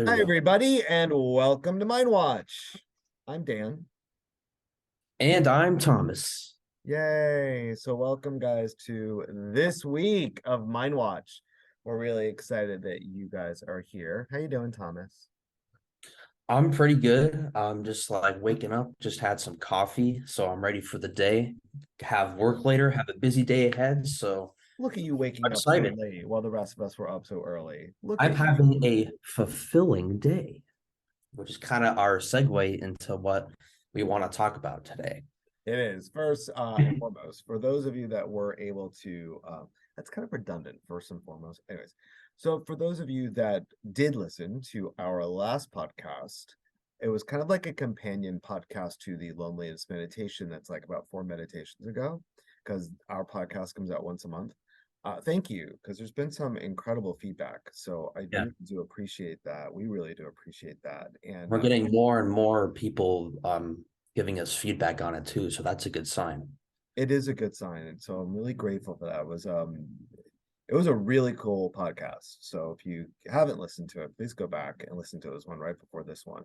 There we Hi, go. everybody, and welcome to Mindwatch. I'm Dan. And I'm Thomas. Yay. So, welcome, guys, to this week of Mindwatch. We're really excited that you guys are here. How you doing, Thomas? I'm pretty good. I'm just like waking up, just had some coffee, so I'm ready for the day. Have work later, have a busy day ahead, so Look at you I'm waking up so excited. late while the rest of us were up so early. Look I'm at you. having a fulfilling day, which is kind of our segue into what we want to talk about today. It is. First and foremost, for those of you that were able to, that's kind of redundant, first and foremost. Anyways, so for those of you that did listen to our last podcast, it was kind of like a companion podcast to the loneliness meditation that's like about 4 meditations ago, because our podcast comes out once a month. Thank you, because there's been some incredible feedback. So I Yeah, really do appreciate that. We really do appreciate that. And we're getting more and more people giving us feedback on it too, so that's a good sign. it is a good sign, and so I'm really grateful for that. It was a really cool podcast. So if you haven't listened to it, please go back and listen to this one right before this one.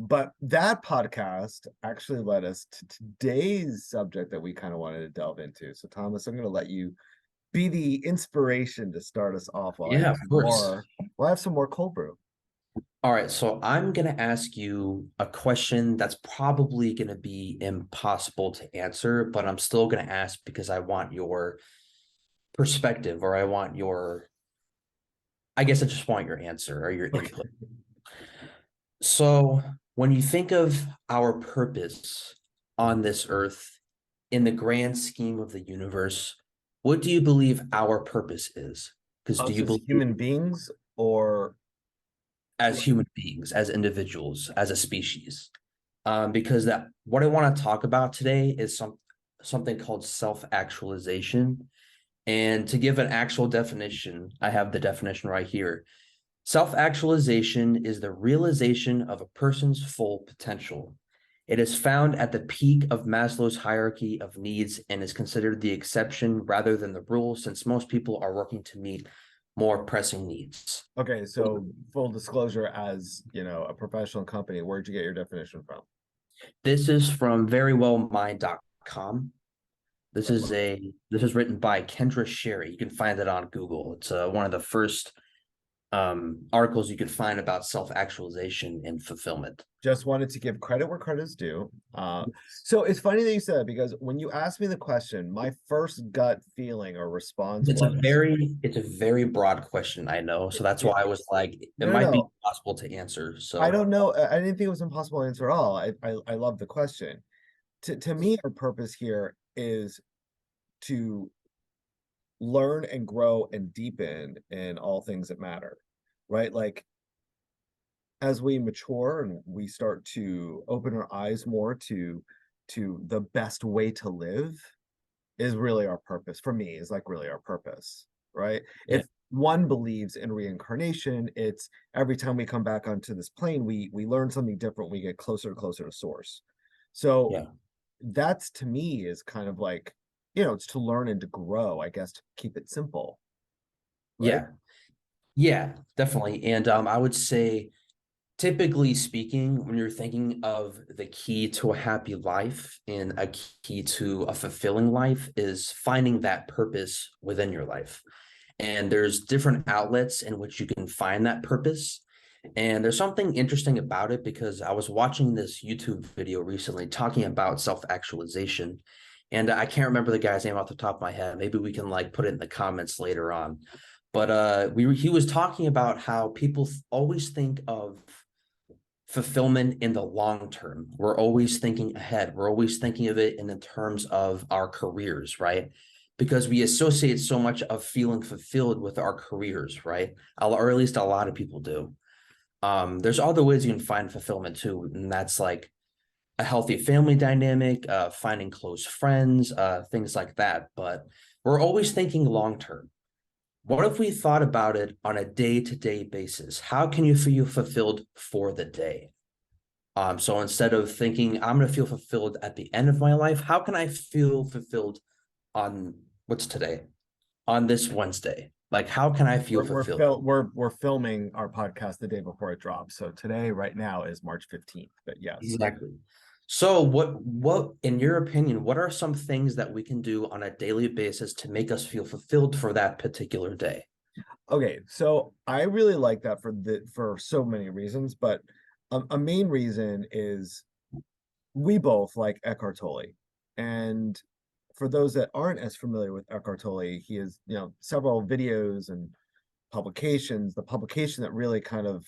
But that podcast actually led us to today's subject that we kind of wanted to delve into. So Thomas, I'm going to let you be the inspiration to start us off while I Yeah, have of some course. more. Well, I have some more cold brew. All right, so I'm going to ask you a question that's probably going to be impossible to answer, but I'm still going to ask because I want your perspective or I guess I just want your answer or your Okay. input. So, when you think of our purpose on this earth in the grand scheme of the universe, what do you believe our purpose is? Because do Us you as believe human beings, or as human beings, as individuals, as a species? Because that what I want to talk about today is something called self-actualization. And to give an actual definition, I have the definition right here. Self-actualization is the realization of a person's full potential. It is found at the peak of Maslow's hierarchy of needs and is considered the exception rather than the rule, since most people are working to meet more pressing needs. okay, so full disclosure, as a professional company, where'd you get your definition from? This is from verywellmind.com. This is written by Kendra Sherry. You can find it on Google. It's one of the first articles you could find about self-actualization and fulfillment. Just wanted to give credit where credit is due. So it's funny that you said that, because when you asked me the question, my first gut feeling or response It's a was, very broad question, I know. So that's it, why I was like, it no, no, might be no. possible to answer. I So don't know. I didn't think it was impossible to answer at all. I love the question. To me, our purpose here is to learn and grow and deepen in all things that matter, right? Like, as we mature and we start to open our eyes more to the best way to live is really our purpose. For me, is like really our purpose, right? yeah, If one believes in reincarnation, it's every time we come back onto this plane, we learn something different, we get closer and closer to source. So yeah, that's, to me, is kind of like, it's to learn and to grow, I guess, to keep it simple, right? yeah, yeah, definitely. And I would say, typically speaking, when you're thinking of the key to a happy life and a key to a fulfilling life is finding that purpose within your life. And there's different outlets in which you can find that purpose. And there's something interesting about it because I was watching this YouTube video recently talking about self-actualization. And I can't remember the guy's name off the top of my head. Maybe we can like put it in the comments later on. But he was talking about how people always think of fulfillment in the long term. We're always thinking ahead. We're always thinking of it in the terms of our careers, right? Because we associate so much of feeling fulfilled with our careers, right? Or at least a lot of people do. There's other ways you can find fulfillment too, and that's like a healthy family dynamic, finding close friends, things like that. But we're always thinking long term. What if we thought about it on a day-to-day basis? How can you feel fulfilled for the day? So instead of thinking I'm going to feel fulfilled at the end of my life, how can I feel fulfilled on what's today, on this Wednesday? Like, how can I feel fulfilled? We're filming our podcast the day before it drops. So today, right now, is March 15th. But yes. Exactly. So what in your opinion, what are some things that we can do on a daily basis to make us feel fulfilled for that particular day? Okay, so I really like that for so many reasons, but a main reason is we both like Eckhart Tolle. And for those that aren't as familiar with Eckhart Tolle, he has, several videos and publications. The publication that really kind of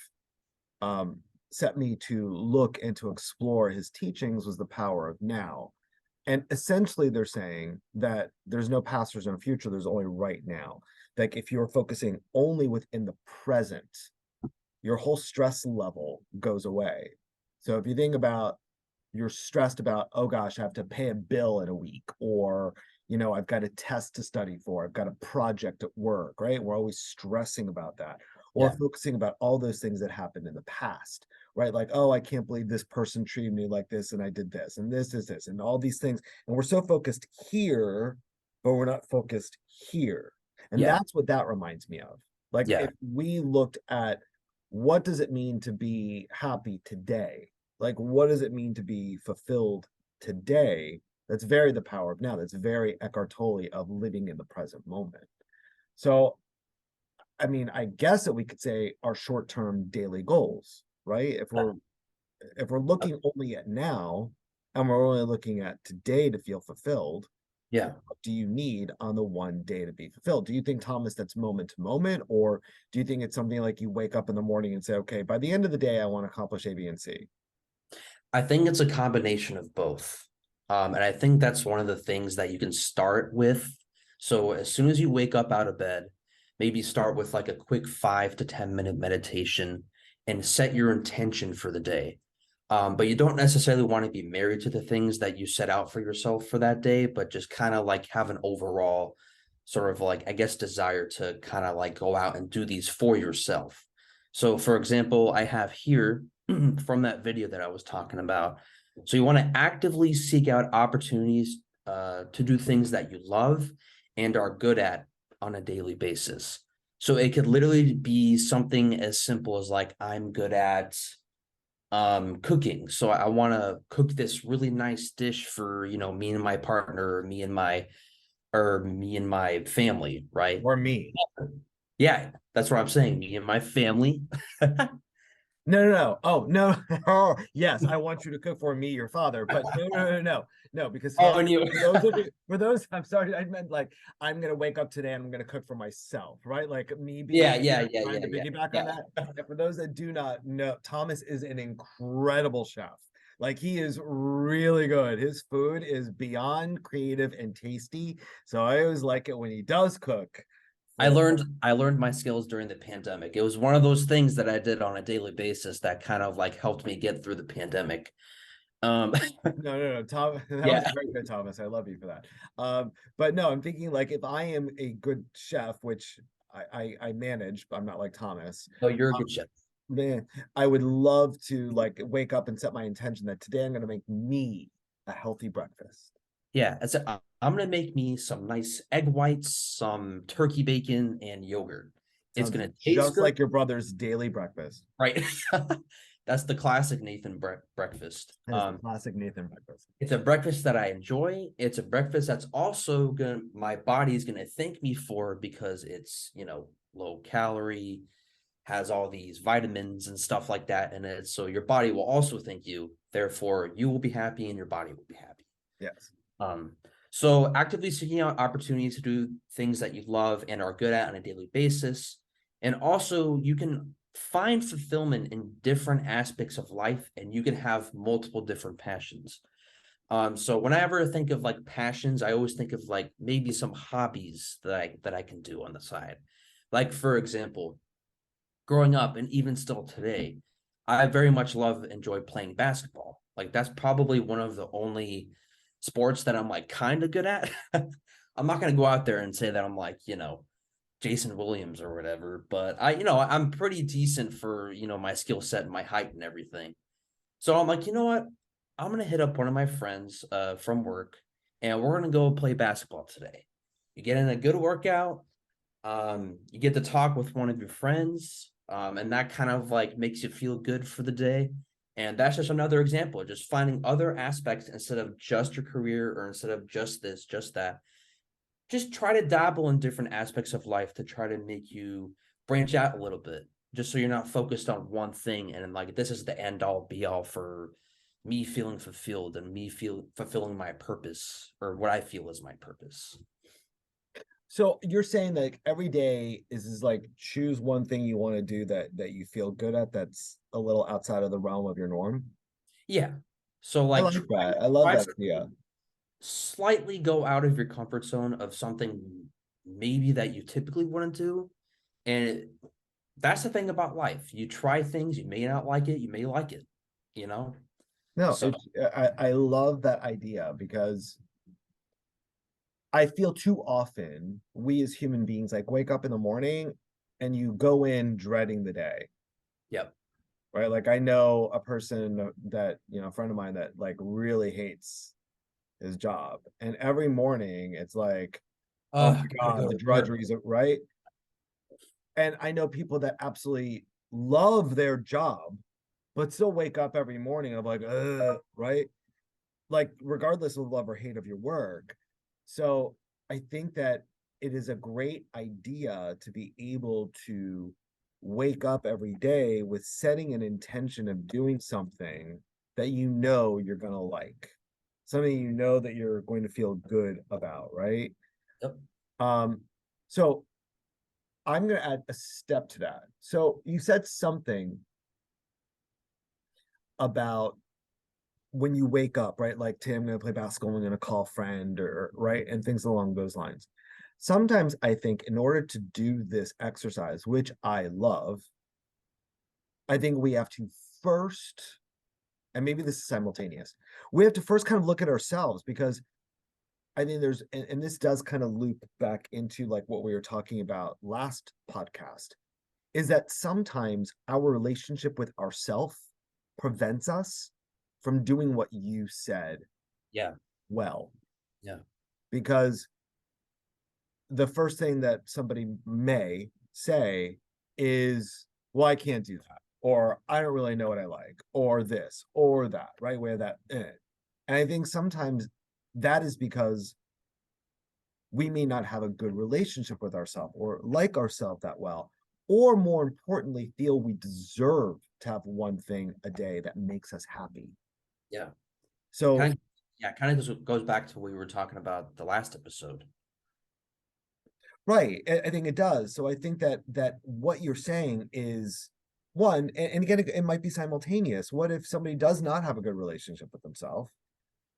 um, set me to look and to explore his teachings was The Power of Now. And essentially, they're saying that there's no past, there's no future, there's only right now. Like if you're focusing only within the present, your whole stress level goes away. So if you think about you're stressed about, oh gosh, I have to pay a bill in a week, or I've got a test to study for, I've got a project at work, right? We're always stressing about that, or Yeah. focusing about all those things that happened in the past, right? Like, oh, I can't believe this person treated me like this, and I did this, and this is this, and all these things. And we're so focused here, but we're not focused here. And Yeah. that's what that reminds me of. Like, Yeah. if we looked at what does it mean to be happy today? Like, what does it mean to be fulfilled today? That's very the power of now. That's very Eckhart Tolle of living in the present moment. So, I mean, I guess that we could say our short-term daily goals, right? If we're looking only at now and we're only looking at today to feel fulfilled, Yeah. what do you need on the one day to be fulfilled? Do you think, Thomas, that's moment to moment, or do you think it's something like you wake up in the morning and say, okay, by the end of the day, I want to accomplish A, B, and C? I think it's a combination of both. And I think that's one of the things that you can start with. So as soon as you wake up out of bed, maybe start with like a quick 5 to 10 minute meditation and set your intention for the day. But you don't necessarily want to be married to the things that you set out for yourself for that day, but just kind of like have an overall sort of like, I guess, desire to kind of like go out and do these for yourself. So, for example, I have here from that video that I was talking about. So you want to actively seek out opportunities to do things that you love and are good at on a daily basis. So it could literally be something as simple as like I'm good at cooking. So I want to cook this really nice dish for, me and my partner, me and my family, right? Or me? Yeah, that's what I'm saying. Me and my family. No, no, no. Oh, no. Oh, yes, I want you to cook for me, your father. But no, no, no, no, no. Because Oh, Thomas, and you. for those, I'm sorry, I meant like I'm gonna wake up today and I'm gonna cook for myself, right? Like me being Yeah, yeah, yeah, trying yeah, to yeah, piggyback on yeah. that. And for those that do not know, Thomas is an incredible chef. Like he is really good. His food is beyond creative and tasty. So I always like it when he does cook I for learned I learned my skills during the pandemic. It was one of those things that I did on a daily basis that kind of like helped me get through the pandemic. Um, No, no, no, Tom, that was yeah. very good, Thomas. I love you for that. But no, I'm thinking like if I am a good chef, which I manage, but I'm not like Thomas, Oh, you're a good chef. man, I would love to like wake up and set my intention that today I'm gonna make me a healthy breakfast. Yeah, I'm gonna make me some nice egg whites, some turkey bacon, and yogurt. It's Sounds gonna taste just good, like your brother's daily breakfast. right? That's the classic Nathan breakfast. That is the classic Nathan breakfast. It's a breakfast that I enjoy. It's a breakfast that's also gonna my body's gonna thank me for because it's low calorie, has all these vitamins and stuff like that in it. So your body will also thank you. Therefore, you will be happy and your body will be happy. Yes. Um, so actively seeking out opportunities to do things that you love and are good at on a daily basis. And also you can find fulfillment in different aspects of life and you can have multiple different passions. So whenever I think of like passions, I always think of like maybe some hobbies that I can do on the side. Like for example, growing up and even still today, I very much enjoy playing basketball. Like that's probably one of the only sports that I'm like kind of good at. I'm not gonna go out there and say that I'm like, Jason Williams or whatever, but I'm pretty decent for, my skill set and my height and everything. So I'm like, you know what? I'm gonna hit up one of my friends from work and we're gonna go play basketball today. You get in a good workout, You get to talk with one of your friends, and that kind of like makes you feel good for the day. And that's just another example, just finding other aspects instead of just your career or instead of just this, just that. Just try to dabble in different aspects of life to try to make you branch out a little bit, just so you're not focused on one thing and like this is the end all be all for me feeling fulfilled and me feel fulfilling my purpose or what I feel is my purpose. So you're saying that every day is like choose one thing you want to do that you feel good at that's a little outside of the realm of your norm. Yeah. So I like like that. I love try that to idea. slightly go out of your comfort zone of something maybe that you typically wouldn't do. And that's the thing about life. You try things, you may not like it, you may like it, you know? No, So it's I love that idea because I feel too often we as human beings like wake up in the morning and you go in dreading the day, yep. right? Like I know a person that, a friend of mine that like really hates his job. And every morning it's like, oh my Gotta God, go the to work. drudgeries, right? And I know people that absolutely love their job, but still wake up every morning of like, right? Like regardless of love or hate of your work. So I think that it is a great idea to be able to wake up every day with setting an intention of doing something that you know you're going to like, something you know that you're going to feel good about, right? Yep. Um, so I'm going to add a step to that. So you said something about when you wake up, right? Like, today I'm going to play basketball, I'm going to call a friend, or right, and things along those lines. Sometimes I think in order to do this exercise, which I love, I think we have to first, and maybe this is simultaneous, we have to first kind of look at ourselves because I think there's, and this does kind of loop back into like what we were talking about last podcast, is that sometimes our relationship with ourself prevents us from doing what you said Yeah. well. Yeah. Because the first thing that somebody may say is, well, I can't do that, or I don't really know what I like, or this, or that, right? Where that, and I think sometimes that is because we may not have a good relationship with ourselves or like ourselves that well, or more importantly, feel we deserve to have one thing a day that makes us happy. Yeah. So, Kind of, yeah, kind of goes back to what we were talking about the last episode. right, I think it does. So I think that what you're saying is one, and again, it might be simultaneous. What if somebody does not have a good relationship with themselves,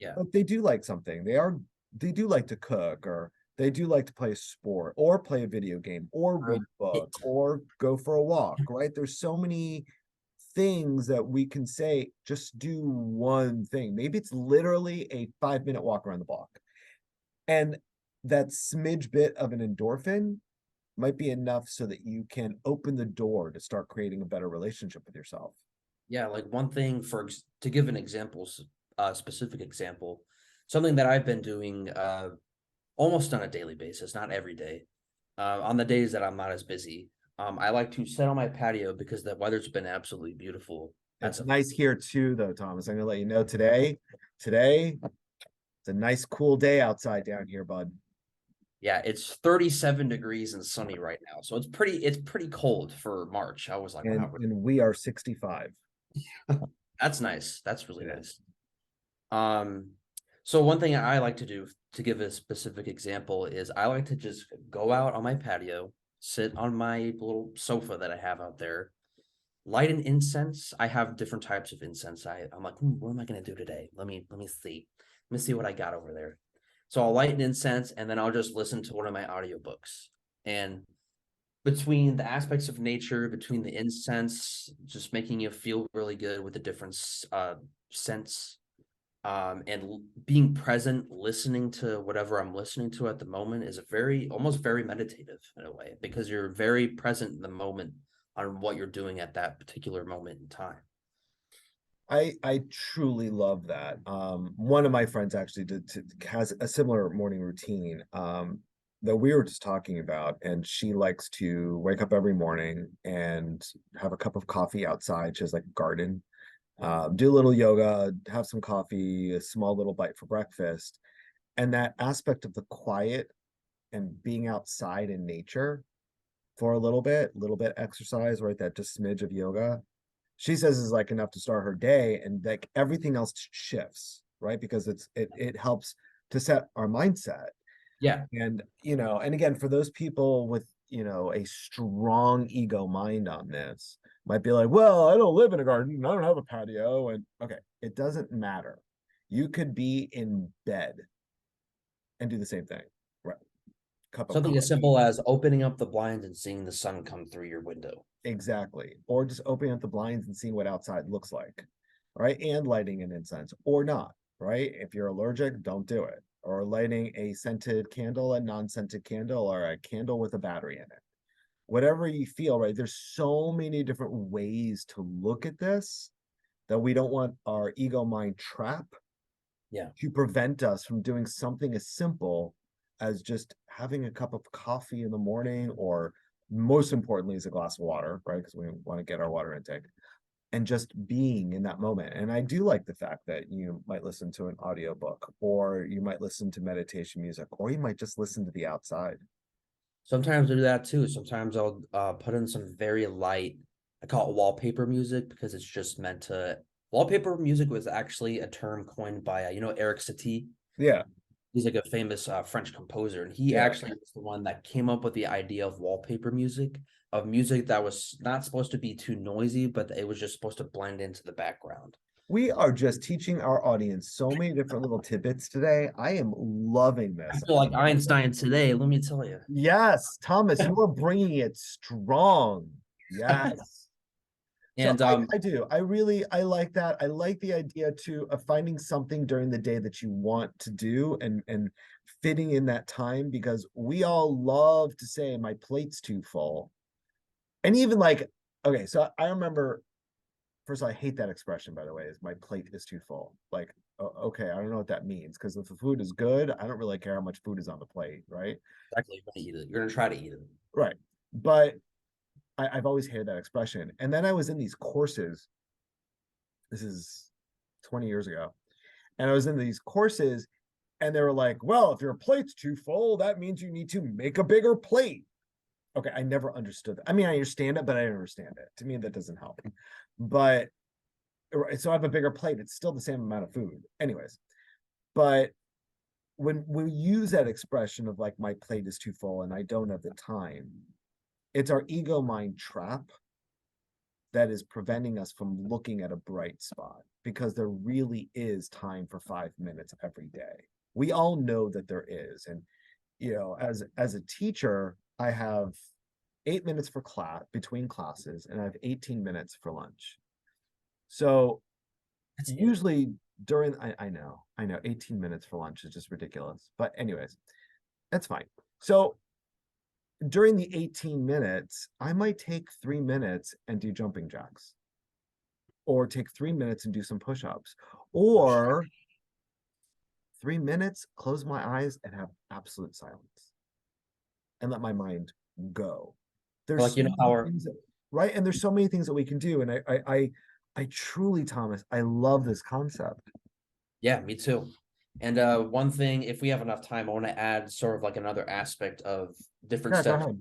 Yeah. but they do like something? They do like to cook, or they do like to play a sport, or play a video game, or Or read a book, it, or go for a walk, right? There's so many things that we can say, just do one thing. Maybe it's literally a 5-minute walk around the block. And that smidge bit of an endorphin might be enough so that you can open the door to start creating a better relationship with yourself. yeah, like one thing to give an example, specific example, something that I've been doing almost on a daily basis, not every day. On the days that I'm not as busy, I like to sit on my patio because the weather's been absolutely beautiful. That's It's a nice here too, though, Thomas. I'm gonna let you know today, it's a nice cool day outside down here, bud. yeah, it's 37 degrees and sunny right now. So it's pretty cold for March. I was like, And wow, and we are 65. that's nice. That's really It is. nice. Um, so one thing I like to do to give a specific example is I like to just go out on my patio, sit on my little sofa that I have out there, light an incense. I have different types of incense. I'm like, what am I gonna do today? Let me see. Let me see what I got over there. So I'll light an incense and then I'll just listen to one of my audiobooks. And between the aspects of nature, between the incense, just making you feel really good with the different scents, and being present, listening to whatever I'm listening to at the moment is a very almost very meditative in a way because you're very present in the moment on what you're doing at that particular moment in time. I truly love that. One of my friends actually has a similar morning routine. that we were just talking about, and she likes to wake up every morning and have a cup of coffee outside. She has like a garden, do a little yoga, have some coffee, a small little bite for breakfast. And that aspect of the quiet and being outside in nature for a little bit exercise, right? That just smidge of yoga, she says is like enough to start her day, and like everything else shifts, right? Because it helps to set our mindset. Yeah. And, and again, for those people with, a strong ego mind on this, might be like, well, I don't live in a garden, I don't have a patio. And okay, it doesn't matter. You could be in bed and do the same thing, right? Cup of Something as coffee. simple as opening up the blinds and seeing the sun come through your window. Exactly. Or just opening up the blinds and seeing what outside looks like, right? And lighting an incense or not, right? If you're allergic, don't do it. Or lighting a scented candle, a non-scented candle, or a candle with a battery in it. Whatever you feel, right? There's so many different ways to look at this that we don't want our ego mind trap Yeah. to prevent us from doing something as simple as just having a cup of coffee in the morning, or most importantly is a glass of water, right? Because we want to get our water intake, and just being in that moment. And I do like the fact that you might listen to an audiobook, or you might listen to meditation music, or you might just listen to the outside. Sometimes I do that too. Sometimes I'll put in some very light, I call it wallpaper music because it's just meant to. Wallpaper music was actually a term coined by, Eric Satie. Yeah, He's like a famous French composer, and he yeah. actually was the one that came up with the idea of wallpaper music, of music that was not supposed to be too noisy, but it was just supposed to blend into the background. We are just teaching our audience so many different little tidbits today. I am loving I this. feel like Einstein today, let me tell you. Yes, Thomas, you are bringing it strong. Yes. So And I do. I like that. I like the idea too of finding something during the day that you want to do, and fitting in that time, because we all love to say my plate's too full. And even like, okay, so I remember, first of all, I hate that expression, by the way, is my plate is too full. Like, okay, I don't know what that means, because if the food is good, I don't really care how much food is on the plate, right? exactly, you're gonna eat it. You're gonna try to eat it. Right. But I've always hated that expression. And then I was in these courses. This is 20 years ago. And I was in these courses, and they were like, well, if your plate's too full, that means you need to make a bigger plate. Okay, I never understood that. I mean, I understand it, but I don't understand it. To me, that doesn't help. But so I have a bigger plate. It's still the same amount of food. Anyways, but when we use that expression of like my plate is too full and I don't have the time, it's our ego mind trap that is preventing us from looking at a bright spot, because there really is time for 5 minutes every day. We all know that there is. And as a teacher, I have 8 minutes for class between classes, and I have 18 minutes for lunch. So That's it. usually during, I know 18 minutes for lunch is just ridiculous. But anyways, that's fine. So during the 18 minutes, I might take 3 minutes and do jumping jacks, or take 3 minutes and do some push-ups, Oh, shit. or 3 minutes, close my eyes and have absolute silence and let my mind go. Or There's like so how many things that, right? And there's so many things that we can do. And I truly, Thomas, I love this concept. yeah, me too. And one thing, if we have enough time, I want to add sort of like another aspect of different Yeah, go steps ahead.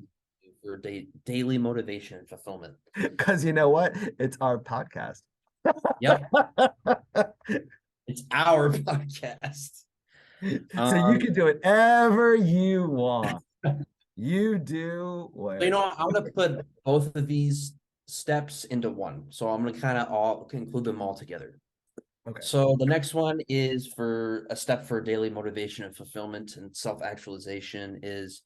for daily motivation and fulfillment. Because you know what? It's our podcast. Yep, it's our podcast. So you Um, can do whatever you want. You do so what. I'm gonna put both of these steps into one. So I'm gonna kind of all conclude them all together. Okay. So the next one is for a step for daily motivation and fulfillment and self-actualization is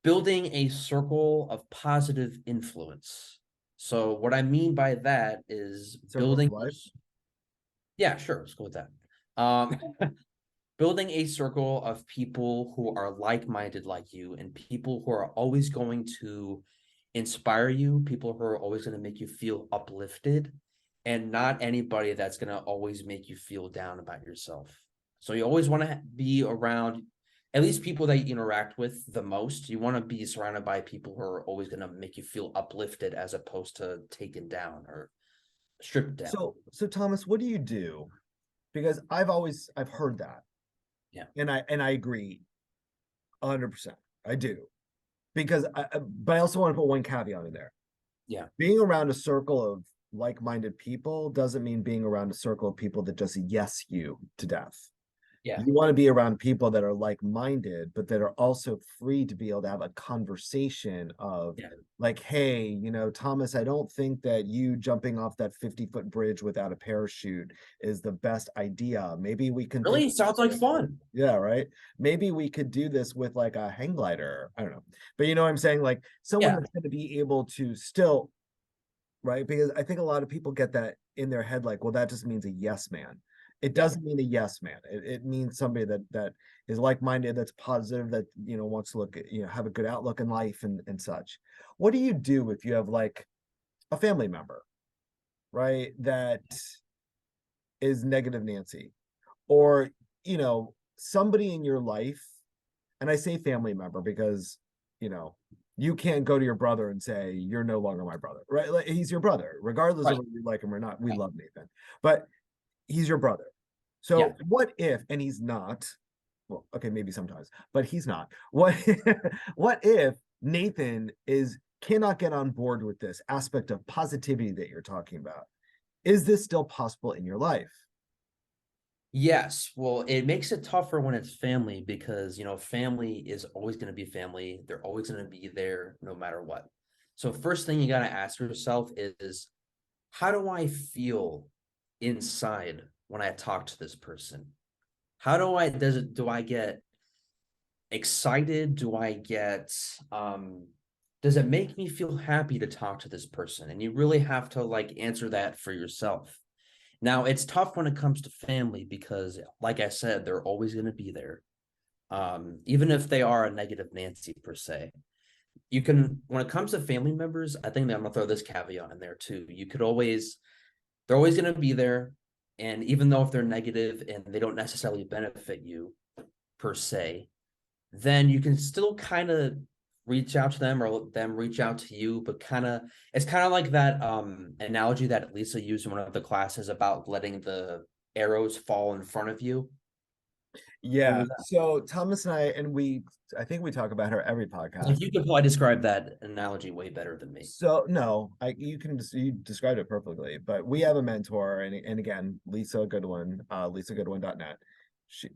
building a circle of positive influence. So what I mean by that is Circle of building, life. yeah, sure, let's go with that. Um, building a circle of people who are like-minded like you and people who are always going to inspire you, people who are always going to make you feel uplifted, and not anybody that's going to always make you feel down about yourself. So you always want to be around at least people that you interact with the most, you want to be surrounded by people who are always going to make you feel uplifted as opposed to taken down or stripped down. So Thomas, what do you do? Because I've heard that, Yeah. and I agree 100%. I do. Because but I also want to put one caveat in there. Yeah. Being around a circle of like-minded people doesn't mean being around a circle of people that just yes you to death. Yeah. You want to be around people that are like-minded, but that are also free to be able to have a conversation of Yeah. like, hey, Thomas, I don't think that you jumping off that 50-foot bridge without a parachute is the best idea. Maybe we can think, Really sounds like fun. yeah, right. Maybe we could do this with like a hang glider. I don't know. But you know what I'm saying? Like someone Yeah. that's going to be able to still, right? Because I think a lot of people get that in their head, like, well, that just means a yes man. It Yeah. doesn't mean a yes man. It means somebody that is like-minded, that's positive, that wants to look at, have a good outlook in life and such. What do you do if you have like a family member, right, that is negative Nancy, or somebody in your life, and I say family member because you know you can't go to your brother and say you're no longer my brother, right? Like he's your brother regardless of Right. whether you like him or not. We Right. love Nathan, but he's your brother. Yeah. So what if, and he's not, well, okay, maybe sometimes, but he's not. What what if Nathan is cannot get on board with this aspect of positivity that you're talking about? Is this still possible in your life? Yes. Well, it makes it tougher when it's family because, family is always going to be family. They're always going to be there no matter what. So first thing you got to ask yourself is, how do I feel inside when I talk to this person? Do I get excited? Does it make me feel happy to talk to this person? And you really have to like answer that for yourself. Now, it's tough when it comes to family because, like I said, they're always going to be there. Even if they are a negative Nancy per se. When it comes to family members, I think that I'm gonna throw this caveat in there too. They're always going to be there. And even though if they're negative and they don't necessarily benefit you per se, then you can still kind of reach out to them or them reach out to you, but it's kind of like that analogy that Lisa used in one of the classes about letting the arrows fall in front of you. What Yeah. was that? So Thomas and I think we talk about her every podcast. Like you could probably describe that analogy way better than me. So no, you described it perfectly, but we have a mentor, and again, Lisa Goodwin, lisagoodwin.net.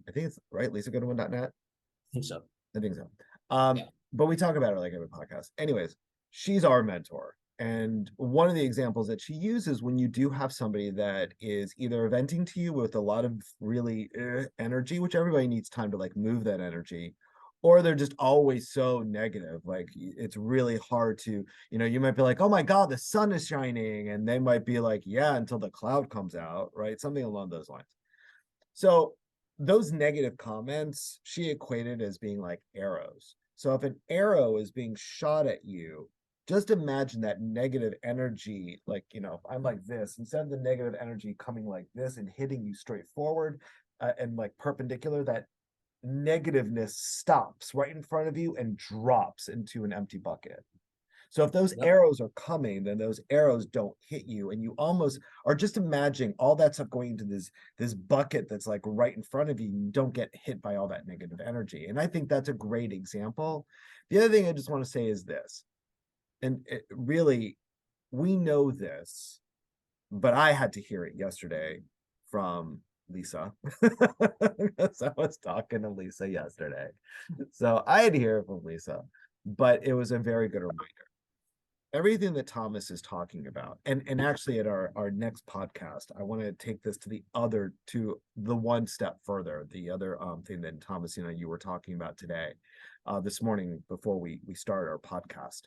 I think it's right, lisagoodwin.net. I think so. I think so. Yeah. But we talk about her like every podcast. Anyways, she's our mentor. And one of the examples that she uses when you do have somebody that is either venting to you with a lot of really energy, which everybody needs time to like move that energy, or they're just always so negative. Like it's really hard to, you might be like, oh my God, the sun is shining. And they might be like, yeah, until the cloud comes out, right? Something along those lines. So those negative comments she equated as being like arrows. So if an arrow is being shot at you, just imagine that negative energy, like, I'm like this, instead of the negative energy coming like this and hitting you straight forward and like perpendicular, that negativeness stops right in front of you and drops into an empty bucket. So if those Yep. arrows are coming, then those arrows don't hit you, and you almost are just imagining all that stuff going into this bucket that's like right in front of you. You don't get hit by all that negative energy, and I think that's a great example. The other thing I just want to say is this, and really, we know this, but I had to hear it yesterday from Lisa. Because I was talking to Lisa yesterday, so I had to hear it from Lisa, but it was a very good reminder. Everything that Thomas is talking about, and actually at our next podcast, I want to take this to the one step further, the other thing that Thomas, you were talking about today, this morning before we start our podcast.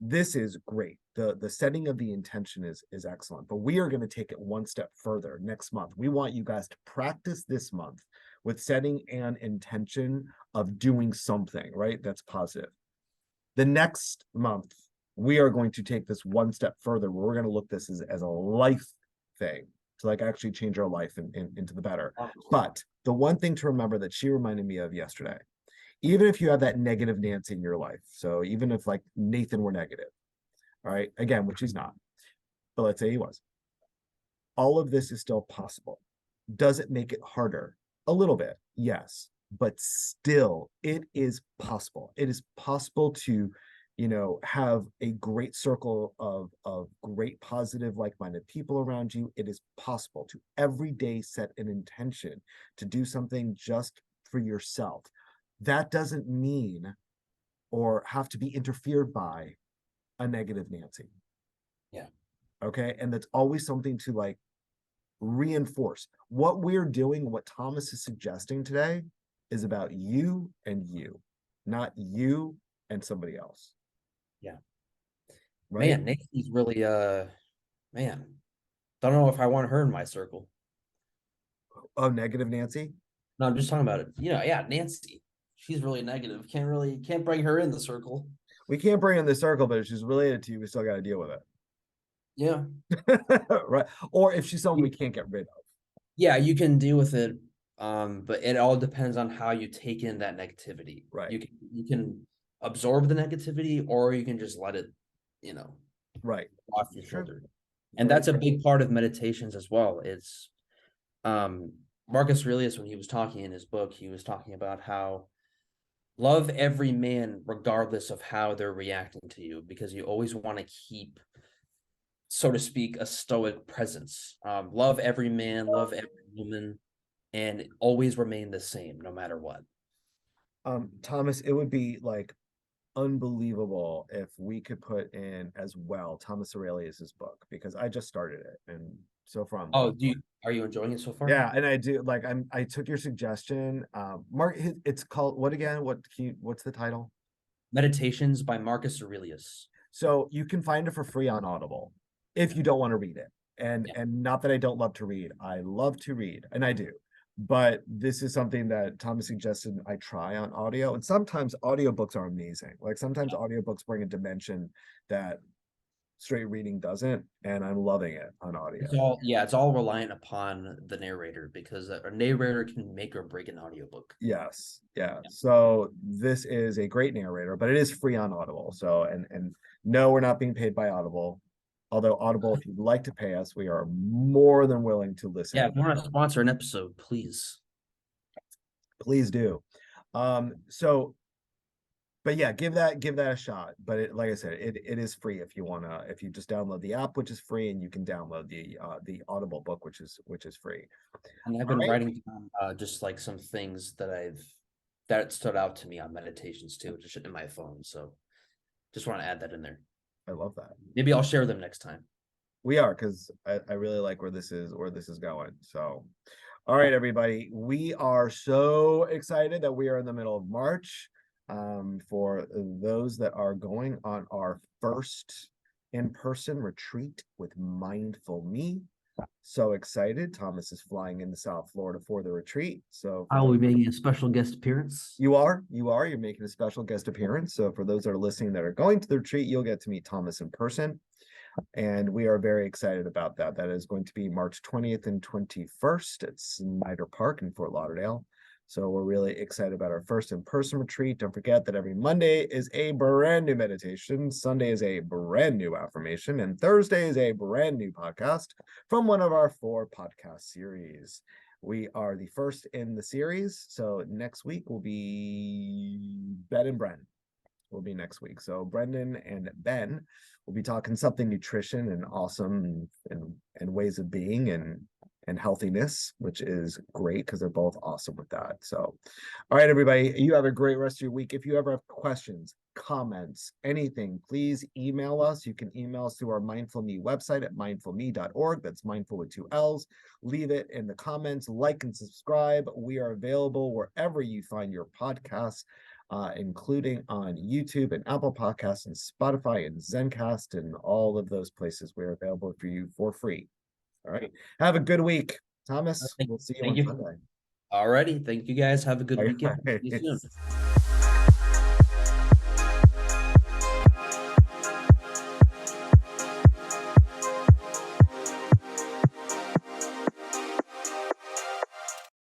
This is great. The setting of the intention is excellent, but we are going to take it one step further next month. We want you guys to practice this month with setting an intention of doing something, right? That's positive. The next month, we are going to take this one step further. We're going to look this as a life thing. to like actually change our life into the better. But the one thing to remember that she reminded me of yesterday, even if you have that negative Nancy in your life, so even if like Nathan were negative, all right, again, which he's not, but let's say he was, all of this is still possible. Does it make it harder? A little bit, yes, but still, it is possible. It is possible to, have a great circle of great, positive, like-minded people around you. It is possible to every day set an intention to do something just for yourself. That doesn't mean or have to be interfered by a negative Nancy. Yeah. Okay. And that's always something to like reinforce. What we're doing, what Thomas is suggesting today is about you and you, not you and somebody else. Yeah. Right? Man, Nikki's really man. Don't know if I want her in my circle. Oh, negative Nancy. No, I'm just talking about it. Yeah, Nancy. She's really negative. Can't bring her in the circle. We can't bring in the circle, but if she's related to you, we still got to deal with Yeah. it. Right. Or if she's someone we You, can't get rid of. yeah, you can deal with it. But it all depends on how you take in that negativity. Right. You can absorb the negativity, or you can just let it, you know, Right. off your True. shoulder. And Very that's a true. big part of meditations as well. It's Marcus Aurelius, when he was talking in his book, he was talking about how love every man regardless of how they're reacting to you, because you always want to keep, so to speak, a stoic presence. Love every man, love every woman, and always remain the same no matter what. Thomas, it would be like unbelievable if we could put in as well Thomas Aurelius's book, because I just started it and so far I'm Oh, loving are you enjoying it so it. far? Yeah, and I do like I took your suggestion. Mark, it's called what again? What's the title? Meditations by Marcus Aurelius. So you can find it for free on Audible if you don't want to read it. And Yeah. and not that I don't love to read. I love to read, and I do. But this is something that Thomas suggested I try on audio. And sometimes audiobooks are amazing. Like sometimes audiobooks bring a dimension that straight reading doesn't, and I'm loving it on audio. It's all reliant upon the narrator, because a narrator can make or break an audiobook. Yes, yeah. So this is a great narrator, but it is free on Audible. So and no, we're not being paid by Audible. Although Audible, if you'd like to pay us, we are more than willing to Yeah, listen. if you want to sponsor an episode, please. Please do. So but yeah, give that a shot. But like I said, it is free if you just download the app, which is free, and you can download the Audible book, which is free. And I've All been right. writing down just like some things that stood out to me on meditations too, just in my phone. So just want to add that in there. I love that. Maybe I'll share them next time. We are, because I really like where this is going. So all right, everybody. We are so excited that we are in the middle of March. For those that are going on our first in-person retreat with Mindful Me. So excited. Thomas is flying into South Florida for the retreat. So for I will those, be making a special guest appearance. you're making a special guest appearance. So for those that are listening that are going to the retreat, you'll get to meet Thomas in person. And we are very excited about that. That is going to be March 20th and 21st at Snyder Park in Fort Lauderdale. So we're really excited about our first in-person retreat. Don't forget that every Monday is a brand new meditation, Sunday is a brand new affirmation, and Thursday is a brand new podcast from one of our 4 podcast series. We are the first in the series. So next week will be Ben and Bren will be next week. So Brendan and Ben will be talking something nutrition and awesome and ways of being and healthiness, which is great because they're both awesome with that. So, all right, everybody, you have a great rest of your week. If you ever have questions, comments, anything, please email us. You can email us through our Mindful Me website at mindfullme.org. That's mindful with 2 L's. Leave it in the comments, like and subscribe. We are available wherever you find your podcasts, including on YouTube and Apple Podcasts and Spotify and Zencast and all of those places. We're available for you for free. All right. Have a good week, Thomas. We'll see you Thank on you. Sunday. Alrighty. Thank you guys. Have a good All weekend. right. See you soon.